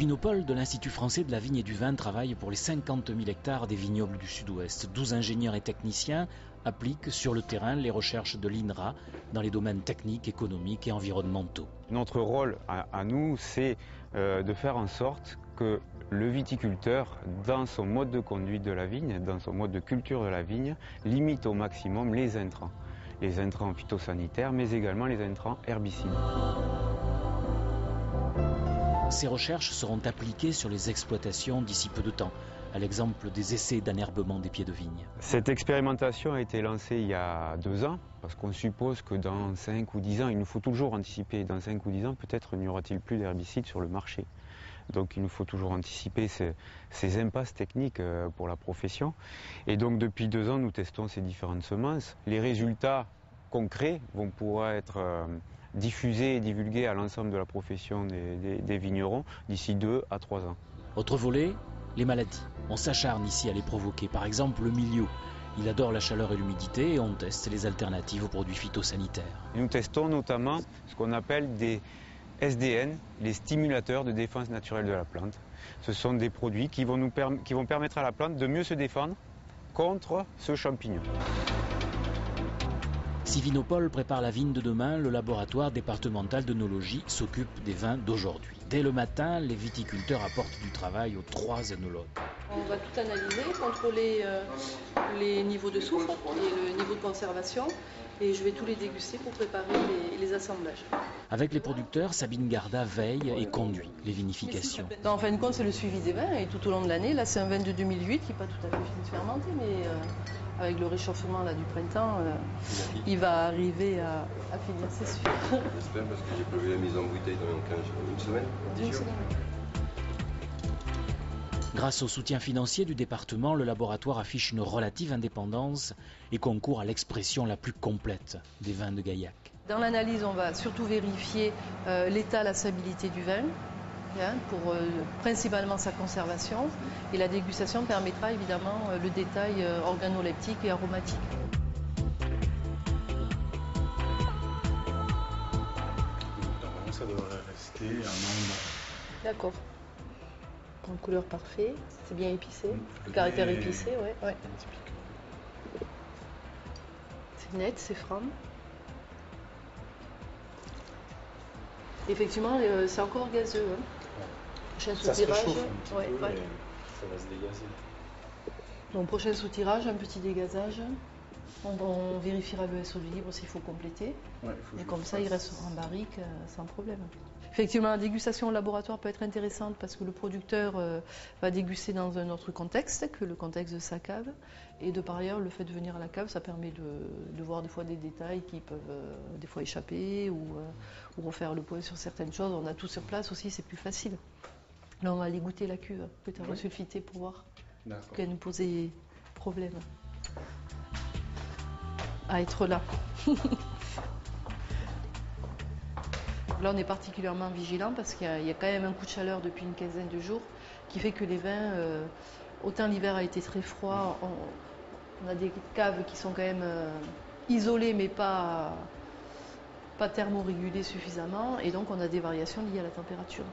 Vinopole de l'Institut français de la vigne et du vin travaille pour les 50 000 hectares des vignobles du Sud-Ouest. 12 ingénieurs et techniciens appliquent sur le terrain les recherches de l'INRA dans les domaines techniques, économiques et environnementaux. Notre rôle à nous, c'est de faire en sorte que le viticulteur, dans son mode de conduite de la vigne, dans son mode de culture de la vigne, limite au maximum les intrants. Les intrants phytosanitaires, mais également les intrants herbicides. Ces recherches seront appliquées sur les exploitations d'ici peu de temps, à l'exemple des essais d'anerbement des pieds de vigne. Cette expérimentation a été lancée il y a 2 ans, parce qu'on suppose que dans 5 ou 10 ans, il nous faut toujours anticiper, dans 5 ou 10 ans, peut-être n'y aura-t-il plus d'herbicides sur le marché. Donc il nous faut toujours anticiper ces impasses techniques pour la profession. Et donc depuis 2 ans, nous testons ces différentes semences. Les résultats concrets vont pouvoir être diffusés et divulgués à l'ensemble de la profession des vignerons d'ici 2 à 3 ans. Autre volet, les maladies. On s'acharne ici à les provoquer. Par exemple, le milieu. Il adore la chaleur et l'humidité et on teste les alternatives aux produits phytosanitaires. Nous testons notamment ce qu'on appelle des SDN, les stimulateurs de défense naturelle de la plante. Ce sont des produits qui vont permettre à la plante de mieux se défendre contre ce champignon. Si Vinopole prépare la vigne de demain, le laboratoire départemental d'œnologie s'occupe des vins d'aujourd'hui. Dès le matin, les viticulteurs apportent du travail aux 3 œnologues. On va tout analyser, contrôler les niveaux de soufre et le niveau de conservation. Et je vais tous les déguster pour préparer les assemblages. Avec les producteurs, Sabine Garda veille et conduit les vinifications. En fin de compte, c'est le suivi des vins et tout au long de l'année. Là, c'est un vin de 2008 qui n'est pas tout à fait fini de fermenter, mais avec le réchauffement là, du printemps, il va arriver à finir, c'est sûr. J'espère parce que j'ai prévu la mise en bouteille dans une semaine. Une semaine. Grâce au soutien financier du département, le laboratoire affiche une relative indépendance et concourt à l'expression la plus complète des vins de Gaillac. Dans l'analyse, on va surtout vérifier l'état, la stabilité du vin, pour principalement sa conservation. Et la dégustation permettra évidemment le détail organoleptique et aromatique. Normalement, ça devrait rester un nombre. D'accord. En couleur parfait, c'est bien épicé, le caractère épicé, ouais. C'est net, c'est franc. Effectivement, c'est encore gazeux. Hein. Prochain soutirage, ça va se dégazer. Donc prochain soutirage, un petit dégazage. On vérifiera le SO libre s'il faut compléter. Et comme ça, il restera en barrique sans problème. Effectivement, la dégustation au laboratoire peut être intéressante parce que le producteur va déguster dans un autre contexte que le contexte de sa cave. Et de par ailleurs, le fait de venir à la cave, ça permet de voir des fois des détails qui peuvent des fois échapper ou refaire le point sur certaines choses. On a tout sur place aussi, c'est plus facile. Là, on va aller goûter la cuve, peut-être resulfiter pour voir qu'elle nous posait problème à être là. Là, on est particulièrement vigilant parce qu'il y a quand même un coup de chaleur depuis une quinzaine de jours qui fait que les vins, autant l'hiver a été très froid, on a des caves qui sont quand même isolées mais pas thermorégulées suffisamment et donc on a des variations liées à la température.